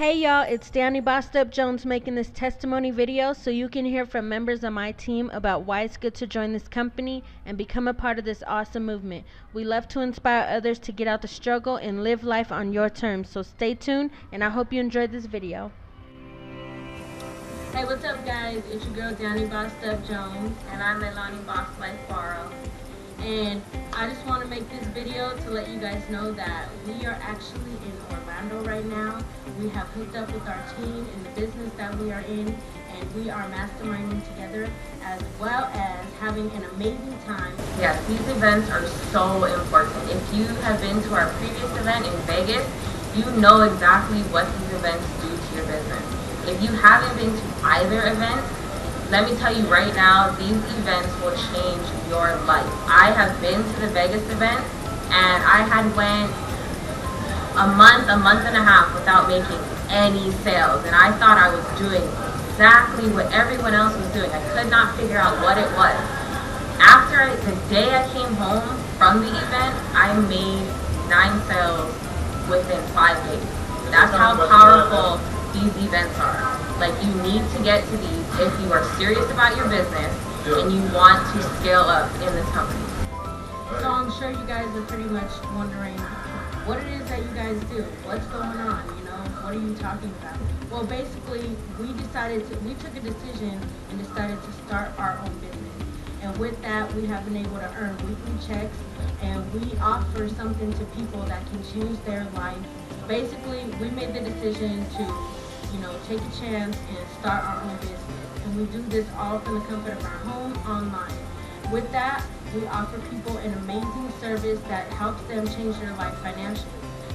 Hey y'all, it's Danny Bossed Up Jones making this testimony video so you can hear from members of my team about why it's good to join this company and become a part of this awesome movement. We love to inspire others to get out the struggle and live life on your terms, so stay tuned and I hope you enjoyed this video. Hey, what's up guys? It's your girl Danny Bossed Up Jones and I'm Leilani Boss Life Borrow. And I just want to make this video to let you guys know that we are actually in Orlando right now. We have hooked up with our team in the business that we are in, and we are masterminding together as well as having an amazing time. Yes, these events are so important. If you have been to our previous event in Vegas, you know exactly what these events do to your business. If you haven't been to either event, let me tell you right now, these events will change your life. I have been to the Vegas event and I had went a month and a half without making any sales. And I thought I was doing exactly what everyone else was doing. I could not figure out what it was. After the day I came home from the event, I made 9 sales within 5 days. That's how powerful these events are. Like, you need to get to these if you are serious about your business and you want to scale up in this company. So I'm sure you guys are pretty much wondering what it is that you guys do. What's going on? You know, what are you talking about? Well, basically, we took a decision and decided to start our own business. And with that, we have been able to earn weekly checks, and we offer something to people that can change their life. Basically, we made the decision to, take a chance and start our own business. And we do this all from the comfort of our home online. With that, we offer people an amazing service that helps them change their life financially.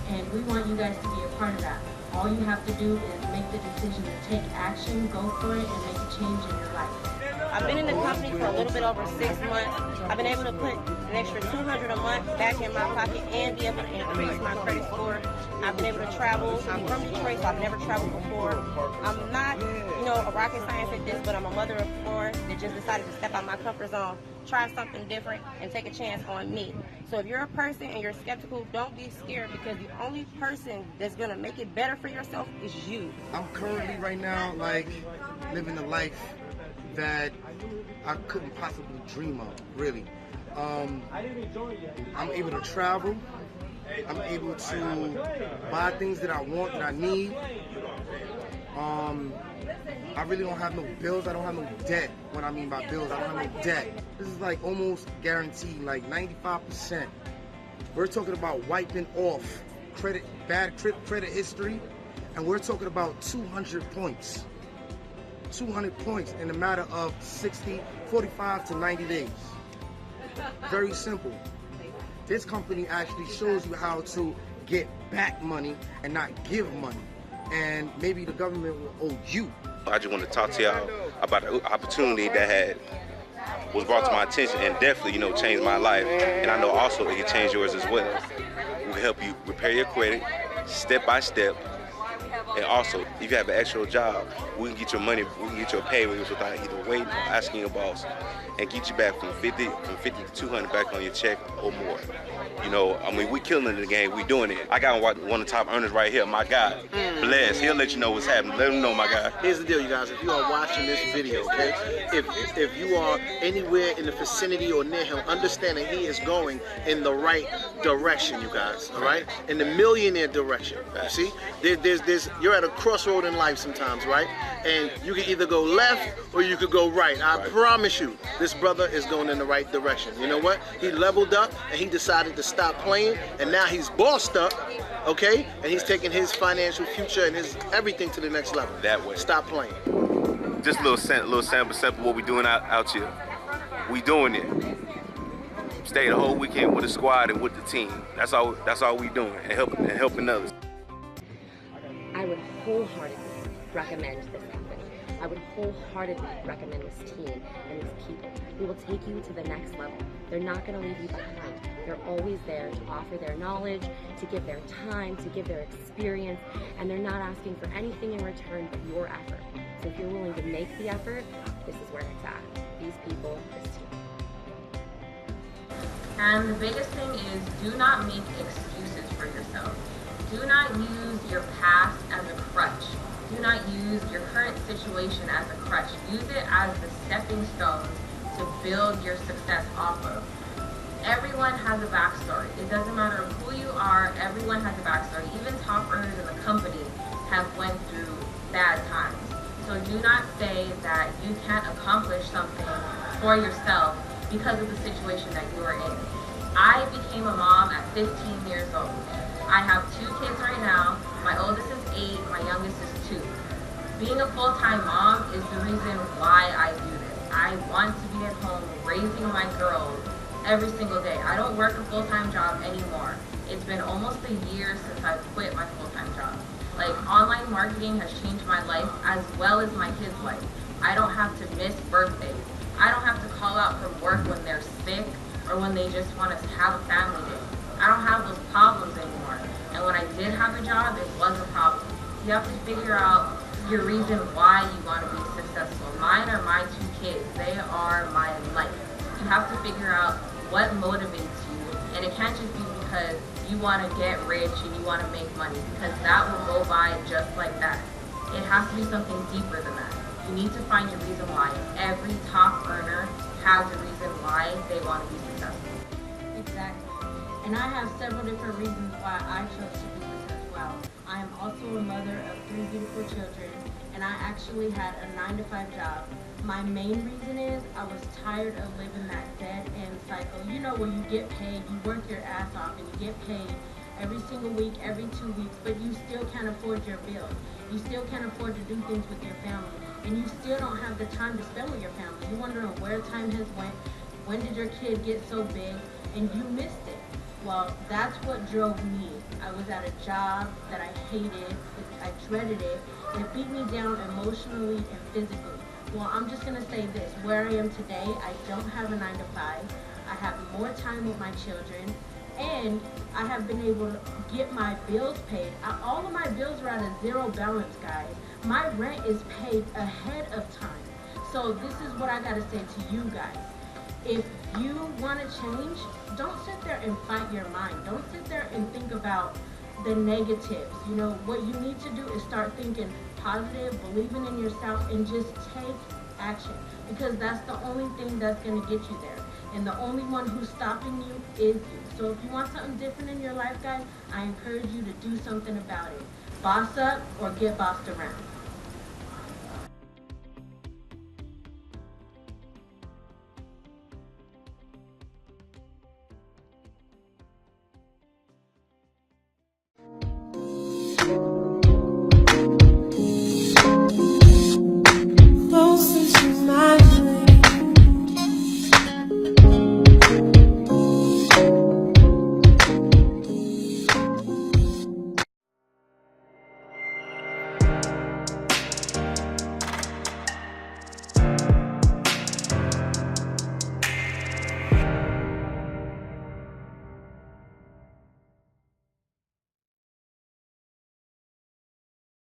And we want you guys to be a part of that. All you have to do is make the decision to take action, go for it, and make a change in your life. I've been in the company for a little bit over 6 months. I've been able to put an extra $200 a month back in my pocket and be able to increase my credit score. I've been able to travel. I'm from Detroit, so I've never traveled before. I'm not, a rocket science at this, but I'm a mother of 4 that just decided to step out my comfort zone, try something different, and take a chance on me. So if you're a person and you're skeptical, don't be scared, because the only person that's going to make it better for yourself is you. I'm currently right now, living a life that I couldn't possibly dream of, really. I'm able to travel. I'm able to buy things that I want, that I need. I really don't have no bills. I don't have no debt. What I mean by bills, I don't have no debt. This is almost guaranteed, 95%. We're talking about wiping off bad credit history, and we're talking about 200 points. 200 points in a matter of 45 to 90 days. Very simple. This company actually shows you how to get back money and not give money. And maybe the government will owe you. I just want to talk to y'all about the opportunity that was brought to my attention and definitely, changed my life. And I know also it can change yours as well. We can help you repair your credit step by step. And also, if you have an actual job, we can get your money, we can get your pay without either waiting or asking your boss, and get you back from 50 to 200 back on your check or more. We killing it in the game, we doing it. I got one of the top earners right here, my guy, Bless. He'll let you know what's happening. Let him know, my guy. Here's the deal, you guys. If you are watching this video, okay, if you are anywhere in the vicinity or near him, understand that he is going in the right direction, you guys, all right? In the millionaire direction, you see? You're at a crossroad in life sometimes, right? And you can either go left or you could go right. I promise you, this brother is going in the right direction. You know what? He leveled up and he decided to stop playing, and now he's bossed up, okay? And he's taking his financial future and his everything to the next level. That way. Stop playing. Just a little sample what we doing out here. We doing it. Stay the whole weekend with the squad and with the team. That's all we doing, and helping others. I would wholeheartedly recommend this company. I would wholeheartedly recommend this team and these people. We will take you to the next level. They're not going to leave you behind. They're always there to offer their knowledge, to give their time, to give their experience, and they're not asking for anything in return but your effort. So if you're willing to make the effort, this is where it's at. These people, this team. And the biggest thing is, do not make excuses for yourself. Do not use your past as a crutch. Do not use your current situation as a crutch. Use it as the stepping stones to build your success off of. Everyone has a backstory. It doesn't matter who you are, everyone has a backstory. Even top earners in the company have went through bad times. So do not say that you can't accomplish something for yourself because of the situation that you are in. I became a mom at 15 years old. I have 2 kids right now. My oldest is 8, my youngest is 2. Being a full-time mom is the reason why I do this. I want to be at home raising my girls every single day. I don't work a full-time job anymore. It's been almost a year since I've quit my full-time job. Like, online marketing has changed my life as well as my kids' life. I don't have to miss birthdays. I don't have to call out from work when they're sick or when they just want to have a family day. I don't have those problems anymore. And when I did have a job, it was a problem. You have to figure out your reason why you want to be successful. Mine are my 2 kids. They are my life. You have to figure out what motivates you, and it can't just be because you want to get rich and you want to make money, because that will go by just like that. It has to be something deeper than that. You need to find your reason why. Every top earner has a reason why they want to be successful. Exactly. And I have several different reasons why I chose to do this as well. I am also a mother of 3 beautiful children, and I actually had a 9-to-5 job. My main reason is I was tired of living that dead-end cycle. You know, where you get paid, you work your ass off, and you get paid every single week, every 2 weeks, but you still can't afford your bills. You still can't afford to do things with your family, and you still don't have the time to spend with your family. You're wondering where time has went, when did your kid get so big, and you missed it. Well, that's what drove me. I was at a job that I hated, I dreaded it, and it beat me down emotionally and physically. Well, I'm just going to say this, where I am today, I don't have a 9-to-5. I have more time with my children, and I have been able to get my bills paid. All of my bills are at a 0 balance, guys. My rent is paid ahead of time. So this is what I got to say to you guys. If you want to change, don't sit there and fight your mind. Don't sit there and think about the negatives. You know, what you need to do is start thinking positive, believing in yourself, and just take action, because that's the only thing that's going to get you there. And the only one who's stopping you is you. So if you want something different in your life, guys, I encourage you to do something about it. Boss up or get bossed around.